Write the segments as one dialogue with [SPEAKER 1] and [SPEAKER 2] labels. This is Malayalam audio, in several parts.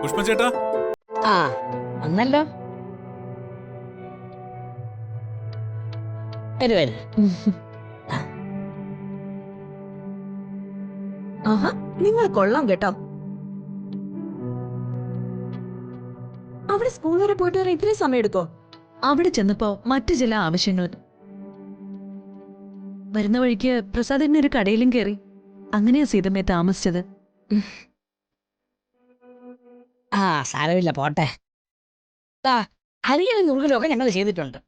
[SPEAKER 1] പുഷ്പൻ ചേട്ടാ.
[SPEAKER 2] ആ വന്നല്ലോ. വരൂ വരൂ.
[SPEAKER 3] ആഹാ, നിങ്ങൾ കൊള്ളാം കേട്ടോ. അവിടെ സ്കൂൾ വരെ പോയിട്ട് വരാൻ ഇത്രയും സമയം എടുക്കോ?
[SPEAKER 4] അവിടെ ചെന്നപ്പോ മറ്റു ചില ആവശ്യങ്ങൾ. വരുന്ന വഴിക്ക് പ്രസാദിന് ഒരു കടയിലും കയറി. അങ്ങനെയാ സീതമ്മയെ താമസിച്ചത്.
[SPEAKER 2] ആ സാരമില്ല, പോട്ടെ. അരിയലും നുറുകലൊക്കെ ഞങ്ങൾ ചെയ്തിട്ടുണ്ട്.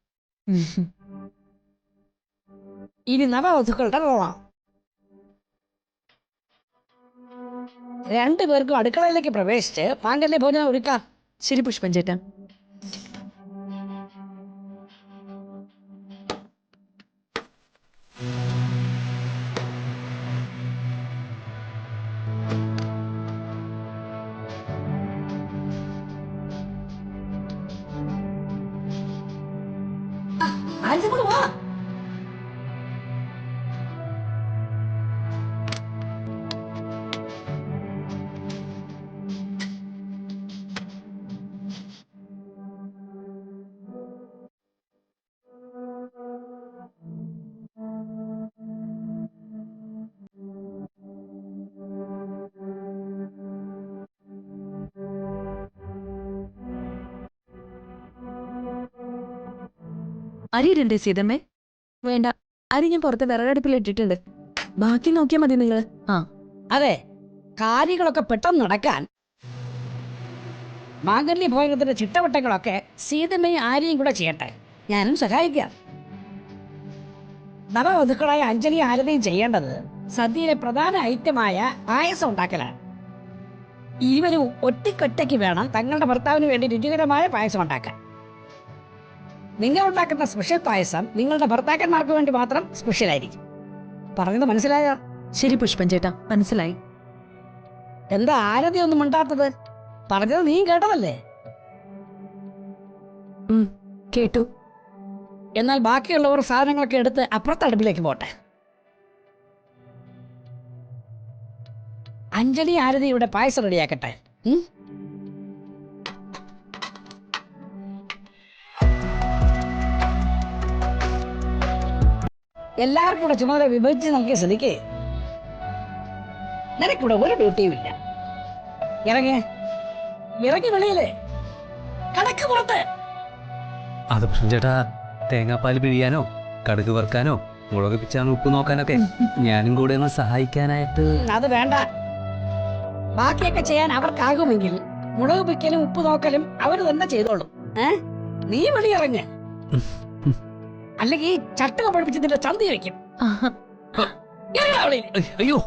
[SPEAKER 2] ഇനി നവവധുക്കളുടെ റോളാം. രണ്ടുപേർക്കും അടുക്കളയിലേക്ക് പ്രവേശിച്ച് പാങ്കന്റെ ഭോജനം ഒരുക്കാം.
[SPEAKER 4] ശരി പുഷ്പൻ ചേട്ടാ.
[SPEAKER 2] വാ.
[SPEAKER 4] അരിയിടണ്ടേ സീതമ്മേ?
[SPEAKER 3] വേണ്ട, അരി ഞാൻ പുറത്തെ വിറകടുപ്പിൽ ഇട്ടിട്ടുണ്ട്. ബാക്കി നോക്കിയാൽ മതി നിങ്ങൾ.
[SPEAKER 2] അതെ, കാര്യങ്ങളൊക്കെ പെട്ടെന്ന് നടക്കാൻ മാംഗല്യ ഭോജനത്തിന്റെ ചിട്ടവട്ടങ്ങളൊക്കെ സീതമ്മയും ആര്യയും കൂടെ ചെയ്യട്ടെ. ഞാനും സഹായിക്കാം. നവവധുക്കളായ അഞ്ജലി ആരതിയും ചെയ്യേണ്ടത് സദ്യയിലെ പ്രധാന ഐറ്റമായ പായസം ഉണ്ടാക്കലാണ്. ഇരുവരും ഒറ്റയ്ക്കൊറ്റയ്ക്ക് വേണം തങ്ങളുടെ ഭർത്താവിന് വേണ്ടി രുചികരമായ പായസം ഉണ്ടാക്കാൻ. നിങ്ങൾ ഉണ്ടാക്കുന്ന സ്പെഷ്യൽ പായസം നിങ്ങളുടെ ഭർത്താക്കന്മാർക്ക് വേണ്ടി മാത്രം സ്പെഷ്യൽ ആയിരിക്കും. പറഞ്ഞത് മനസ്സിലായോ?
[SPEAKER 4] ശരി പുഷ്പൻ ചേട്ടാ, മനസ്സിലായി.
[SPEAKER 2] എന്താ ആരതി ഒന്നും ഉണ്ടാത്തത്? പറഞ്ഞത് നീ കേട്ടതല്ലേ?
[SPEAKER 3] കേട്ടു.
[SPEAKER 2] എന്നാൽ ബാക്കിയുള്ളവർ സാധനങ്ങളൊക്കെ എടുത്ത് അപ്പുറത്തെ അടുപ്പിലേക്ക് പോട്ടെ. അഞ്ജലി ആരതി ഇവിടെ പായസം റെഡിയാക്കട്ടെ. എല്ലാവർക്കും കൂടെ ചുമതല വിഭജിച്ച് നൽകിയ സ്ഥിതിക്ക് നിനക്കിവിടെ ഒരു ഡ്യൂട്ടിയും ഇല്ല. ഇറങ്ങി വെളിയില് കണക്ക് പുറത്ത്.
[SPEAKER 5] അത് പുഷ്പൻ ചേട്ടാ, തേങ്ങാപ്പാൽ പിഴിയാനോ കടുക് വറുക്കാനോ മുളക് പിച്ചാൻ ഉപ്പ് നോക്കാനൊക്കെ ഞാനും കൂടെ ഒന്ന് സഹായിക്കാനായിട്ട്.
[SPEAKER 2] അത് വേണ്ട. ബാക്കിയൊക്കെ ചെയ്യാൻ അവർക്കാകുമെങ്കിൽ മുളക് പിക്കലും ഉപ്പ് നോക്കലും അവർ തന്നെ ചെയ്തോളും. നീ വെളിയിറങ്ങ്, അല്ലെങ്കിൽ ചട്ടക പഠിപ്പിച്ച് നിന്റെ ചന്തി വയ്ക്കും.
[SPEAKER 5] അയ്യോ